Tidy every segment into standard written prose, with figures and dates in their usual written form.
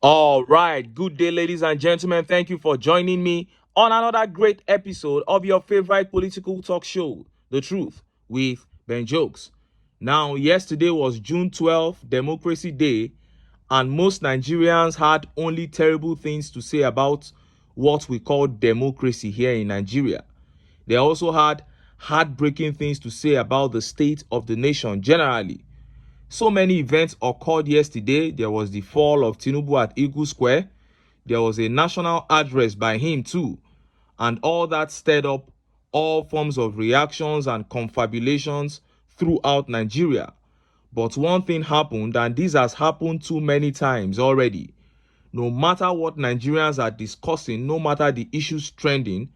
All right, good day, ladies and gentlemen. Thank you for joining me on another great episode of your favorite political talk show, The Truth with Ben Jokes. Now, yesterday was June 12th, Democracy Day, and most Nigerians had only terrible things to say about what we call democracy here in Nigeria. They also had heartbreaking things to say about the state of the nation generally. So many events occurred yesterday. There was the fall of Tinubu at Eagle Square. There was a national address by him too. And all that stirred up all forms of reactions and confabulations throughout Nigeria. But one thing happened, and this has happened too many times already. No matter what Nigerians are discussing, no matter the issues trending,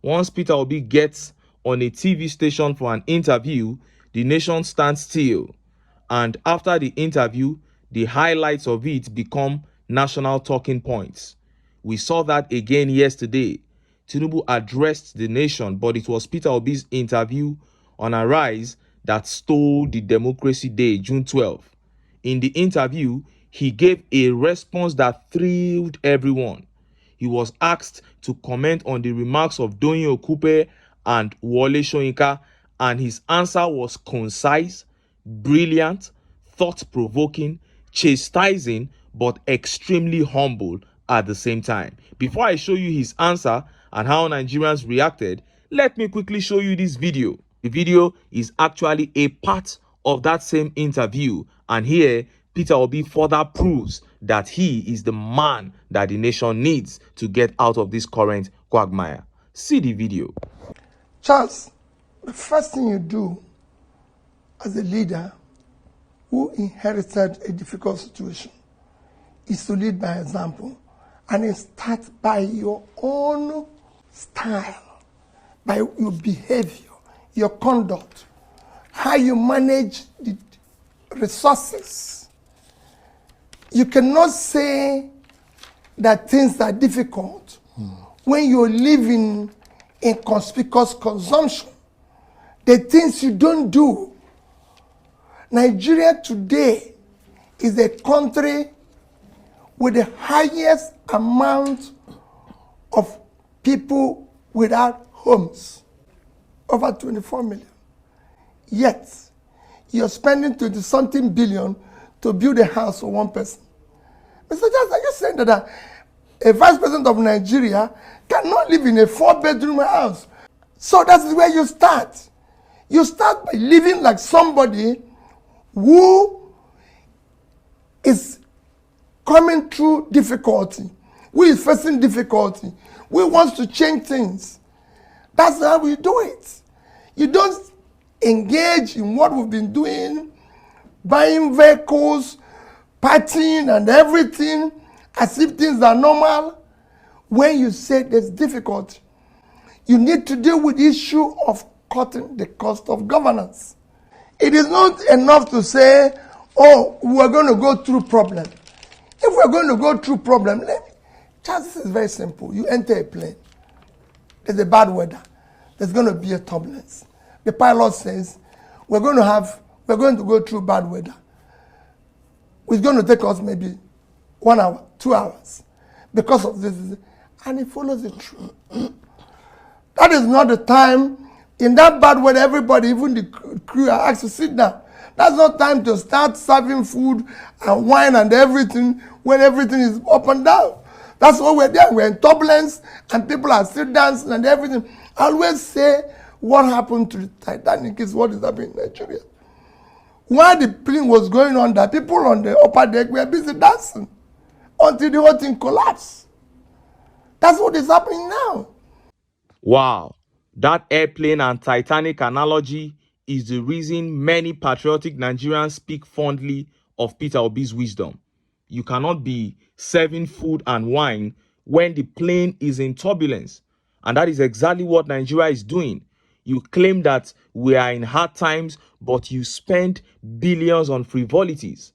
once Peter Obi gets on a TV station for an interview, the nation stands still. And after the interview, the highlights of it become national talking points. We saw that again yesterday. Tinubu addressed the nation, but it was Peter Obi's interview on Arise that stole the Democracy Day, June 12th. In the interview, he gave a response that thrilled everyone. He was asked to comment on the remarks of Doyin Okupe and Wole SOYINKA, and his answer was concise, brilliant, thought-provoking, chastising, but extremely humble at the same time. Before I show you his answer and how Nigerians reacted, let me quickly show you this video. The video is actually a part of that same interview, and here Peter Obi further proves that he is the man that the nation needs to get out of this current quagmire. See the video. Charles, the first thing you do as a leader who inherited a difficult situation is to lead by example, and it starts by your own style, by your behavior, your conduct, how you manage the resources. You cannot say that things are difficult when you're living in conspicuous consumption. The things you don't do. Nigeria today is a country with the highest amount of people without homes, over 24 million. Yet, you're spending 20-something billion to build a house for one person. Mr. Charles, are you saying that a vice president of Nigeria cannot live in a 4-bedroom house? So that's where you start. You start by living like somebody who is coming through difficulty, who is facing difficulty, who wants to change things. That's how we do it. You don't engage in what we've been doing, buying vehicles, partying and everything, as if things are normal. When you say there's difficulty, you need to deal with the issue of cutting the cost of governance. It is not enough to say, oh, we're going to go through problem. If we're going to go through problem, this is very simple. You enter a plane. There's a bad weather. There's going to be a turbulence. The pilot says, we're going to go through bad weather. It's going to take us maybe 1 hour, 2 hours because of this. And he follows it through. That is not the time. In that bad weather, everybody, even the crew, are asked to sit down. That's not time to start serving food and wine and everything when everything is up and down. That's why we're there. We're in turbulence and people are still dancing and everything. I always say what happened to the Titanic is what is happening in Nigeria. While the plane was going on, the people on the upper deck were busy dancing until the whole thing collapsed. That's what is happening now. Wow, that airplane and Titanic analogy is the reason many patriotic Nigerians speak fondly of Peter Obi's wisdom. You cannot be serving food and wine when the plane is in turbulence. And that is exactly what Nigeria is doing. You claim that we are in hard times, but you spend billions on frivolities.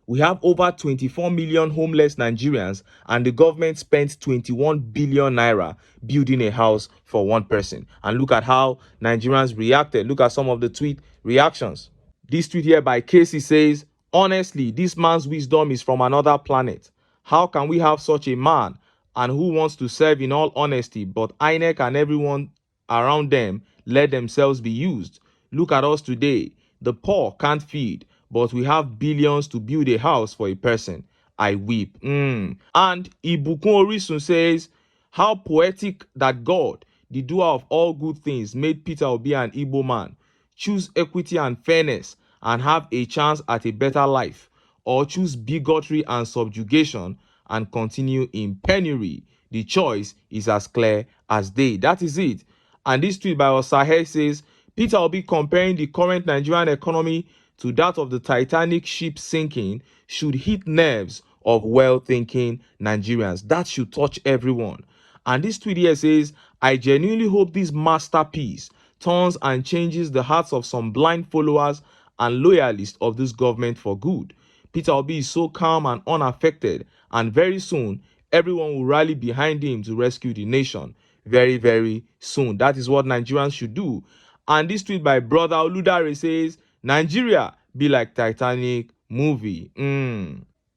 We have over 24 million homeless Nigerians, and the government spent 21 billion naira building a house for one person. And look at how Nigerians reacted. Look at some of the tweet reactions. This tweet here by Casey says, honestly, this man's wisdom is from another planet. How can we have such a man and who wants to serve in all honesty, but INEC and everyone around them let themselves be used? Look at us today. The poor can't feed, but we have billions to build a house for a person. I weep. And Ibukun Orisun says, how poetic that God, the doer of all good things, made Peter Obi an Igbo man. Choose equity and fairness and have a chance at a better life, or choose bigotry and subjugation and continue in penury. The choice is as clear as day. That is it. And this tweet by Osahe says, Peter Obi comparing the current Nigerian economy to that of the Titanic ship sinking should hit nerves of well-thinking Nigerians. That should touch everyone. And this tweet here says, I genuinely hope this masterpiece turns and changes the hearts of some blind followers and loyalists of this government for good. Peter Obi is so calm and unaffected, and very soon, everyone will rally behind him to rescue the nation. Very, very soon. That is what Nigerians should do. And this tweet by brother Oludare says, Nigeria be like Titanic movie.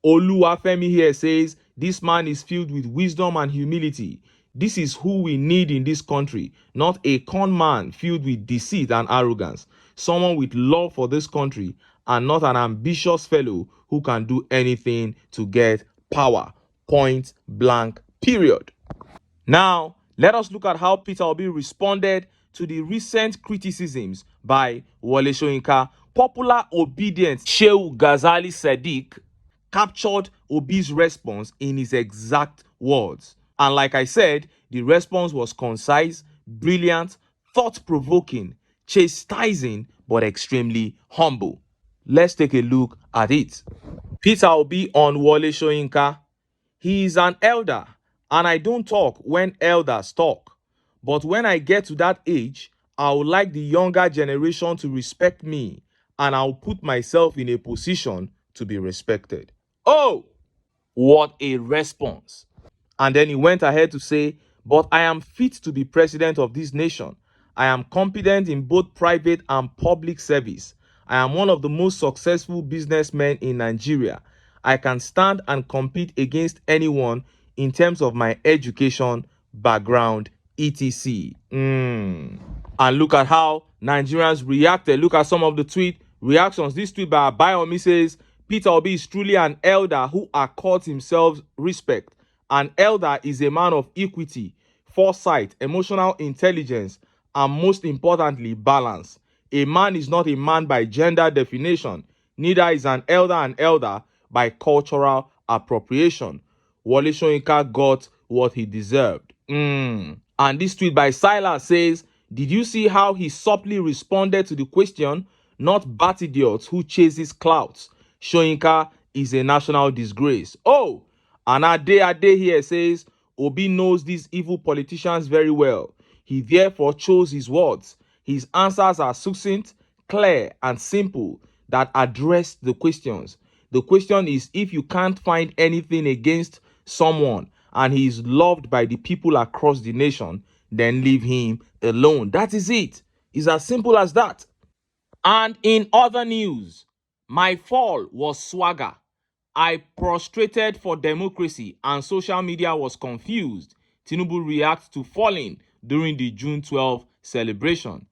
Oluwafemi here says, this man is filled with wisdom and humility. This is who we need in this country, not a con man filled with deceit and arrogance. Someone with love for this country and not an ambitious fellow who can do anything to get power. Point blank, period. Now, let us look at how Peter Obi responded to the recent criticisms by Wole Soyinka. Popular obedient Shehu Ghazali Sadiq captured Obi's response in his exact words. And like I said, the response was concise, brilliant, thought-provoking, chastising, but extremely humble. Let's take a look at it. Peter Obi on Wole Soyinka. He is an elder, and I don't talk when elders talk. But when I get to that age, I would like the younger generation to respect me, and I'll put myself in a position to be respected. Oh, what a response. And then he went ahead to say, but I am fit to be president of this nation. I am competent in both private and public service. I am one of the most successful businessmen in Nigeria. I can stand and compete against anyone in terms of my education, background, etc. And look at how Nigerians reacted. Look at some of the tweet reactions. This tweet by Abayomi says, Peter Obi is truly an elder who accords himself respect. An elder is a man of equity, foresight, emotional intelligence, and most importantly, balance. A man is not a man by gender definition. Neither is an elder by cultural appropriation. Wole Soyinka got what he deserved. And this tweet by Silas says, did you see how he subtly responded to the question? Not bat idiots who chases clouds. Soyinka is a national disgrace. Oh, and Ade here says, Obi knows these evil politicians very well. He therefore chose his words. His answers are succinct, clear, and simple that address the questions. The question is, if you can't find anything against someone and he is loved by the people across the nation, then leave him alone. That is it. It's as simple as that. And in other news, my fall was swagger. I prostrated for democracy and social media was confused. Tinubu reacts to falling during the June 12 celebration.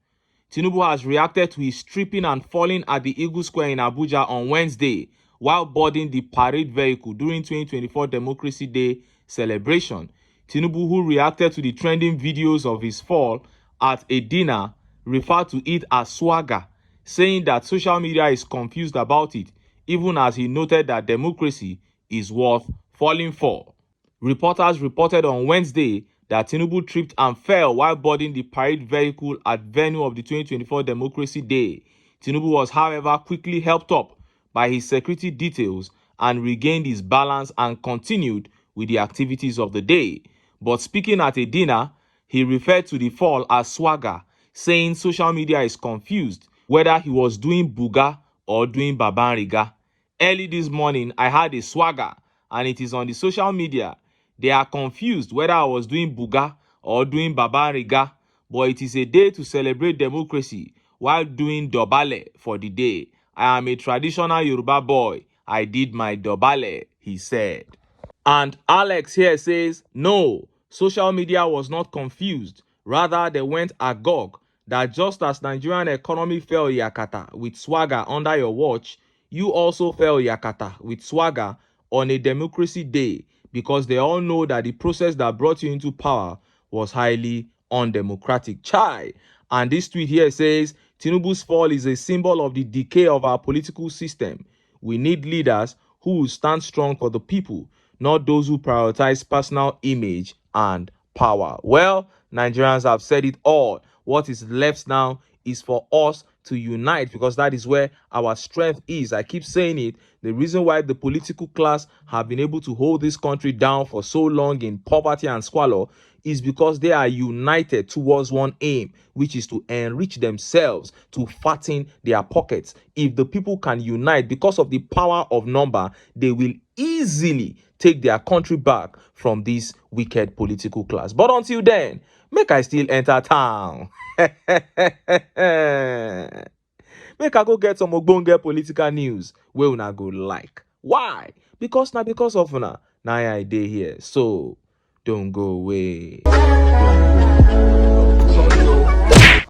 Tinubu has reacted to his tripping and falling at the Eagle Square in Abuja on Wednesday while boarding the parade vehicle during 2024 Democracy Day celebration. Tinubu, who reacted to the trending videos of his fall at a dinner, referred to it as swagger, saying that social media is confused about it, even as he noted that democracy is worth falling for. Reporters reported on Wednesday that Tinubu tripped and fell while boarding the parade vehicle at venue of the 2024 Democracy Day. Tinubu was, however, quickly helped up by his security details and regained his balance and continued with the activities of the day. But speaking at a dinner, he referred to the fall as swagger, saying social media is confused whether he was doing buga or doing babariga. Early this morning, I had a swagger and it is on the social media. They are confused whether I was doing buga or doing babariga, but it is a day to celebrate democracy while doing dobale for the day. I am a traditional Yoruba boy. I did my dobale, he said. And Alex here says, no, social media was not confused. Rather, they went agog that just as Nigerian economy fell yakata with swagger under your watch, you also fell yakata with swagger on a democracy day, because they all know that the process that brought you into power was highly undemocratic. Chai. And this tweet here says, Tinubu's fall is a symbol of the decay of our political system. We need leaders who will stand strong for the people, not those who prioritize personal image and power. Well, Nigerians have said it all. What is left now is for us to unite, because that is where our strength is. I keep saying it. The reason why the political class have been able to hold this country down for so long in poverty and squalor is because they are united towards one aim, which is to enrich themselves, to fatten their pockets. If the people can unite because of the power of number, they will easily take their country back from this wicked political class. But until then, make I still enter town. Make I go get some ogbonge political news wey una go like. Why? Because of una na I dey here. So don't go away. Don't go.